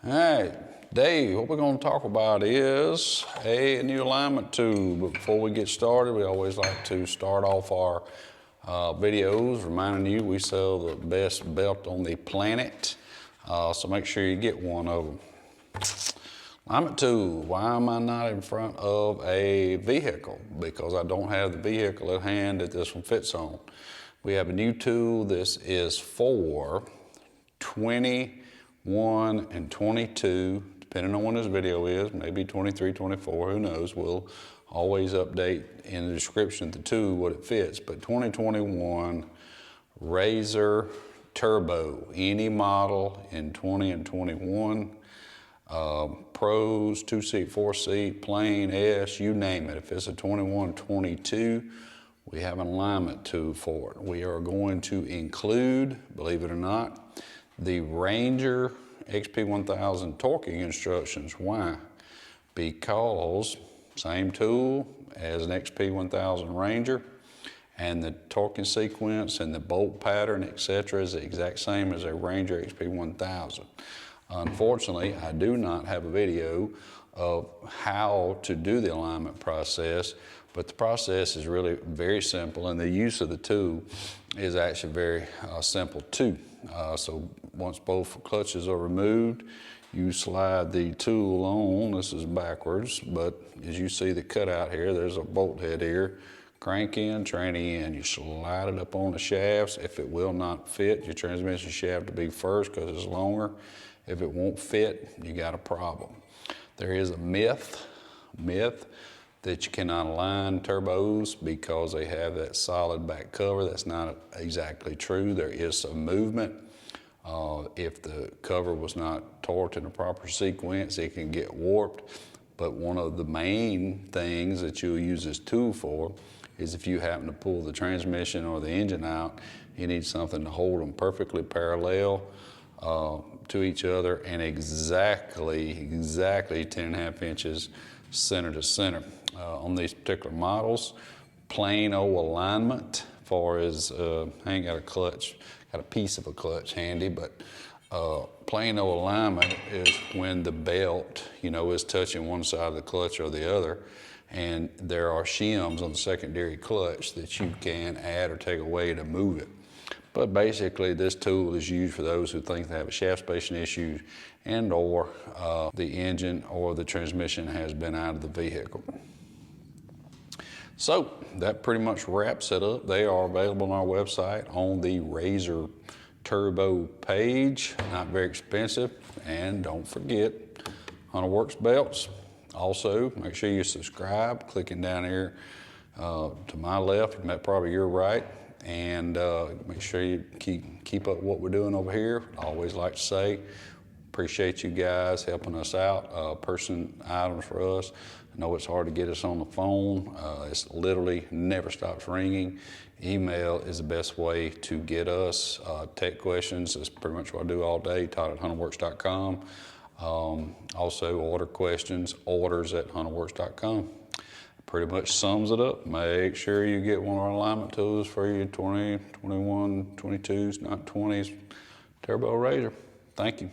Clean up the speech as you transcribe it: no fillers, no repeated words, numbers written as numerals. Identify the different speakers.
Speaker 1: All right, Dave, what we're going to talk about is a new alignment tool. But before we get started, we always like to start off our videos reminding you we sell the best belt on the planet. So make sure you get one of them. Alignment tool, why am I not in front of a vehicle? Because I don't have the vehicle at hand that this one fits on. We have a new tool. This is for 21 and 22, depending on when this video is, maybe 23, 24, who knows. We'll always update in the description of the tool what it fits. But 2021 RZR Turbo, any model in 20 and 21, pros, 2-seat, 4-seat, plain, S, you name it. If it's a 21, 22, we have an alignment tool for it. We are going to include, believe it or not, the Ranger XP1000 torquing instructions. Why? Because same tool as an XP1000 Ranger, and the torquing sequence and the bolt pattern, etc., is the exact same as a Ranger XP1000. Unfortunately, I do not have a video of how to do the alignment process, but the process is really very simple, and the use of the tool is actually very simple too. So once both clutches are removed, you slide the tool on. This is backwards, but as you see the cutout here, there's a bolt head here. Crank in, tranny in. You slide it up on the shafts. If it will not fit, your transmission shaft to be first because it's longer. If it won't fit, you got a problem. There is a myth that you cannot align turbos because they have that solid back cover. That's not exactly true. There is some movement. If the cover was not torqued in a proper sequence, it can get warped. But one of the main things that you'll use this tool for is if you happen to pull the transmission or the engine out, you need something to hold them perfectly parallel to each other and exactly 10.5 inches center to center. On these particular models, plain old alignment, far as I ain't got a clutch, got a piece of a clutch handy, but plain old alignment is when the belt, is touching one side of the clutch or the other, and there are shims on the secondary clutch that you can add or take away to move it. But basically, this tool is used for those who think they have a shaft spacing issue and or the engine or the transmission has been out of the vehicle. So that pretty much wraps it up. They are available on our website on the RZR Turbo page. Not very expensive. And don't forget, Hunterworks belts. Also, make sure you subscribe, clicking down here to my left, probably your right. And make sure you keep up what we're doing over here. I always like to say, appreciate you guys helping us out, purchasing items for us. I know it's hard to get us on the phone. It's literally never stops ringing. Email is the best way to get us. Tech questions is pretty much what I do all day, Todd@hunterworks.com. Also order questions, orders@hunterworks.com. Pretty much sums it up. Make sure you get one of our alignment tools for your 20, 21, 22s, not 20s Turbo RZR. Thank you.